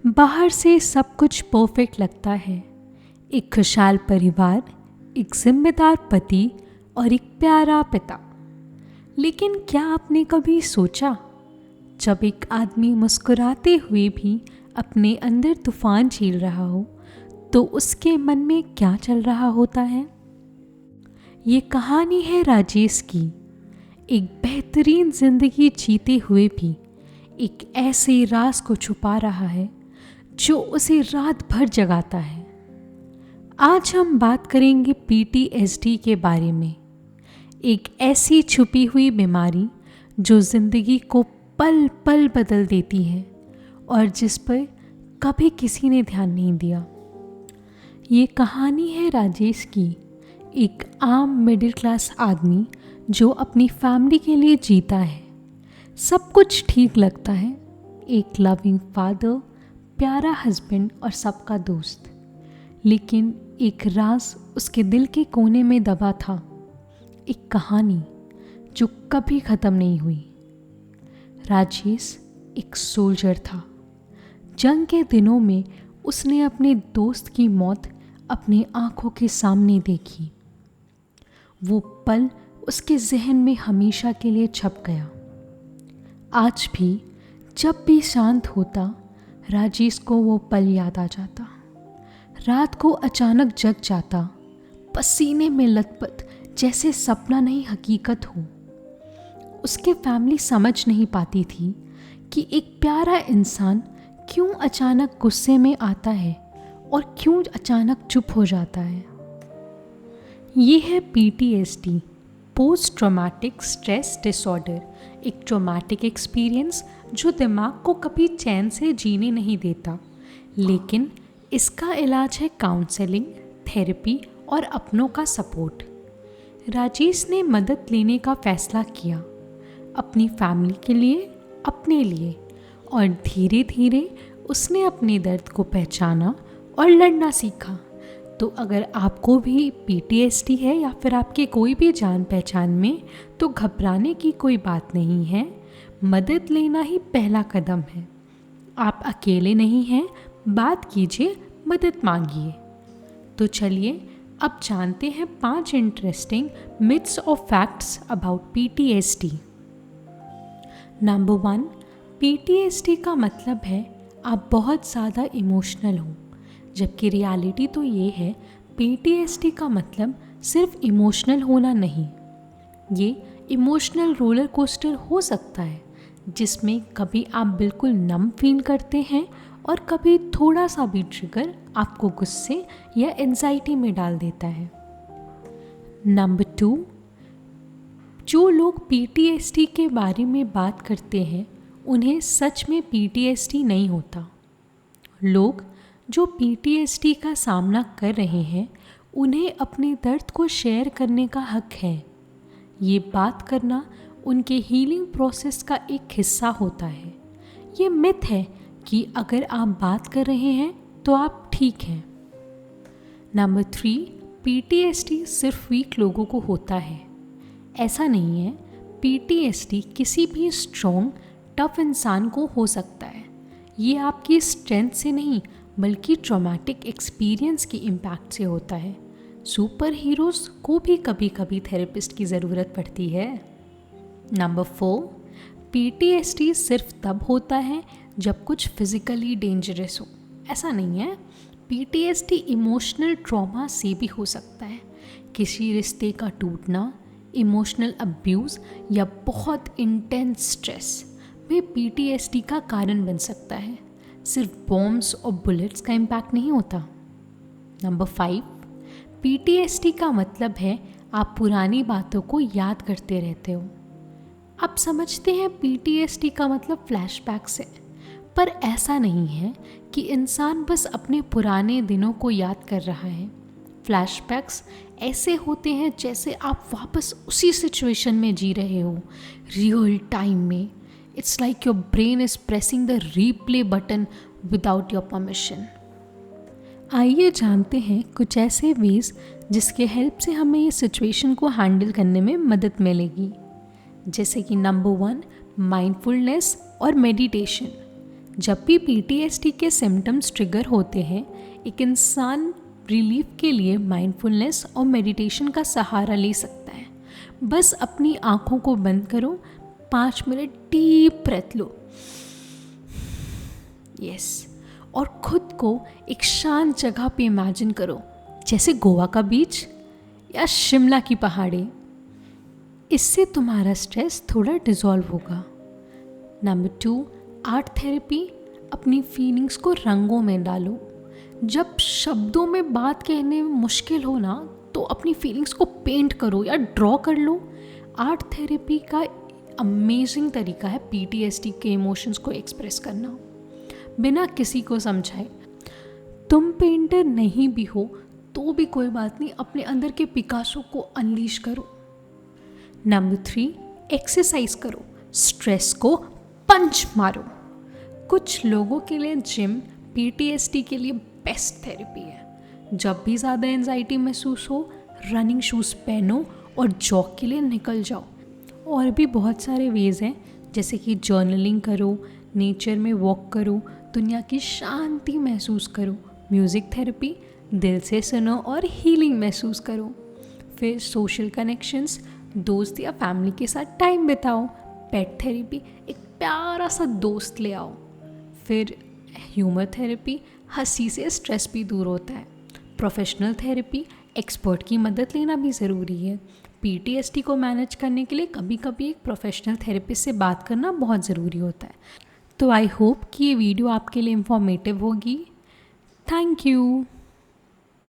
बाहर से सब कुछ परफेक्ट लगता है। एक खुशहाल परिवार, एक जिम्मेदार पति और एक प्यारा पिता। लेकिन क्या आपने कभी सोचा, जब एक आदमी मुस्कुराते हुए भी अपने अंदर तूफान झेल रहा हो तो उसके मन में क्या चल रहा होता है? ये कहानी है राजेश की, एक बेहतरीन जिंदगी जीते हुए भी एक ऐसे राज को छुपा रहा है जो उसे रात भर जगाता है। आज हम बात करेंगे PTSD के बारे में, एक ऐसी छुपी हुई बीमारी जो जिंदगी को पल पल बदल देती है और जिस पर कभी किसी ने ध्यान नहीं दिया। ये कहानी है राजेश की, एक आम मिडिल क्लास आदमी जो अपनी फैमिली के लिए जीता है। सब कुछ ठीक लगता है, एक लविंग फादर, प्यारा हस्बैंड और सबका दोस्त। लेकिन एक राज उसके दिल के कोने में दबा था, एक कहानी जो कभी ख़त्म नहीं हुई। राजेश एक सोल्जर था। जंग के दिनों में उसने अपने दोस्त की मौत अपनी आंखों के सामने देखी। वो पल उसके जहन में हमेशा के लिए छप गया। आज भी जब भी शांत होता, राजेश को वो पल याद आ जाता। रात को अचानक जग जाता, पसीने में लथपथ, जैसे सपना नहीं हकीकत हो। उसके फैमिली समझ नहीं पाती थी कि एक प्यारा इंसान क्यों अचानक गुस्से में आता है और क्यों अचानक चुप हो जाता है। ये है PTSD, post traumatic stress disorder, एक ट्रॉमेटिक एक्सपीरियंस जो दिमाग को कभी चैन से जीने नहीं देता। लेकिन इसका इलाज है काउंसलिंग, थेरेपी और अपनों का सपोर्ट। राजेश ने मदद लेने का फैसला किया, अपनी फैमिली के लिए, अपने लिए, और धीरे धीरे उसने अपने दर्द को पहचाना और लड़ना सीखा। तो अगर आपको भी PTSD है या फिर आपके कोई भी जान पहचान में, तो घबराने की कोई बात नहीं है। मदद लेना ही पहला कदम है। आप अकेले नहीं हैं, बात कीजिए, मदद मांगिए। तो चलिए अब जानते हैं 5 इंटरेस्टिंग मिथ्स और facts about PTSD। Number 1, PTSD का मतलब है आप बहुत ज़्यादा इमोशनल हो, जबकि रियलिटी तो ये है PTSD का मतलब सिर्फ इमोशनल होना नहीं। ये इमोशनल रोलर कोस्टर हो सकता है, जिसमें कभी आप बिल्कुल नम फील करते हैं और कभी थोड़ा सा भी ट्रिगर आपको गुस्से या एंजाइटी में डाल देता है। नंबर 2, जो लोग PTSD के बारे में बात करते हैं उन्हें सच में PTSD नहीं होता। लोग जो PTSD का सामना कर रहे हैं उन्हें अपने दर्द को शेयर करने का हक है। ये बात करना उनके हीलिंग प्रोसेस का एक हिस्सा होता है। ये मिथ है कि अगर आप बात कर रहे हैं तो आप ठीक हैं। नंबर 3, PTSD सिर्फ वीक लोगों को होता है। ऐसा नहीं है। PTSD किसी भी स्ट्रॉन्ग, टफ इंसान को हो सकता है। ये आपकी स्ट्रेंथ से नहीं बल्कि ट्रॉमेटिक एक्सपीरियंस की इम्पैक्ट से होता है। सुपर हीरोज़ को भी कभी कभी थेरेपिस्ट की ज़रूरत पड़ती है। नंबर 4, PTSD सिर्फ तब होता है जब कुछ फिज़िकली डेंजरस हो। ऐसा नहीं है। PTSD इमोशनल ट्रॉमा से भी हो सकता है। किसी रिश्ते का टूटना, इमोशनल अब्यूज़ या बहुत इंटेंस स्ट्रेस में PTSD का कारण बन सकता है। सिर्फ बॉम्ब्स और बुलेट्स का इम्पैक्ट नहीं होता। नंबर 5, PTSD का मतलब है आप पुरानी बातों को याद करते रहते हो। आप समझते हैं PTSD का मतलब फ्लैशबैक्स है, पर ऐसा नहीं है कि इंसान बस अपने पुराने दिनों को याद कर रहा है। फ्लैशबैक्स ऐसे होते हैं जैसे आप वापस उसी सिचुएशन में जी रहे हो, रियल टाइम में। It's like your brain is pressing the replay button without your permission. आइए जानते हैं कुछ ऐसे वेज जिसके हेल्प से हमें ये सिचुएशन को हैंडल करने में मदद मिलेगी। जैसे कि नंबर 1, माइंडफुलनेस और मेडिटेशन। जब भी PTSD के सिम्टम्स ट्रिगर होते हैं, एक इंसान रिलीफ के लिए माइंडफुलनेस और मेडिटेशन का सहारा ले सकता है। बस अपनी आँखों को बंद करो, 5 मिनट डीप ब्रेथ लो, यस, और खुद को एक शांत जगह पे इमेजिन करो, जैसे गोवा का बीच या शिमला की पहाड़ी। इससे तुम्हारा स्ट्रेस थोड़ा डिसॉल्व होगा। Number 2, art therapy. अपनी फीलिंग्स को रंगों में डालो। जब शब्दों में बात कहने में मुश्किल हो ना, तो अपनी फीलिंग्स को पेंट करो या ड्रॉ कर लो। आर्ट थेरेपी का अमेजिंग तरीका है PTSD के इमोशंस को एक्सप्रेस करना बिना किसी को समझाए। तुम पेंटर नहीं भी हो तो भी कोई बात नहीं, अपने अंदर के पिकासो को अनलीश करो। नंबर 3, एक्सरसाइज करो, स्ट्रेस को पंच मारो। कुछ लोगों के लिए जिम PTSD के लिए बेस्ट थेरेपी है। जब भी ज़्यादा एंजाइटी महसूस हो, रनिंग शूज़ पहनो और जॉग के लिए निकल जाओ। और भी बहुत सारे वेज़ हैं, जैसे कि जर्नलिंग करो, नेचर में वॉक करो, दुनिया की शांति महसूस करो। म्यूज़िक थेरेपी, दिल से सुनो और हीलिंग महसूस करो। फिर सोशल कनेक्शंस, दोस्त या फैमिली के साथ टाइम बिताओ। पेट थेरेपी, एक प्यारा सा दोस्त ले आओ। फिर ह्यूमर थेरेपी, हंसी से स्ट्रेस भी दूर होता है। प्रोफेशनल थेरेपी, एक्सपर्ट की मदद लेना भी ज़रूरी है। PTSD को मैनेज करने के लिए कभी कभी एक प्रोफेशनल थेरेपिस्ट से बात करना बहुत ज़रूरी होता है। तो आई होप कि ये वीडियो आपके लिए इंफॉर्मेटिव होगी। Thank you.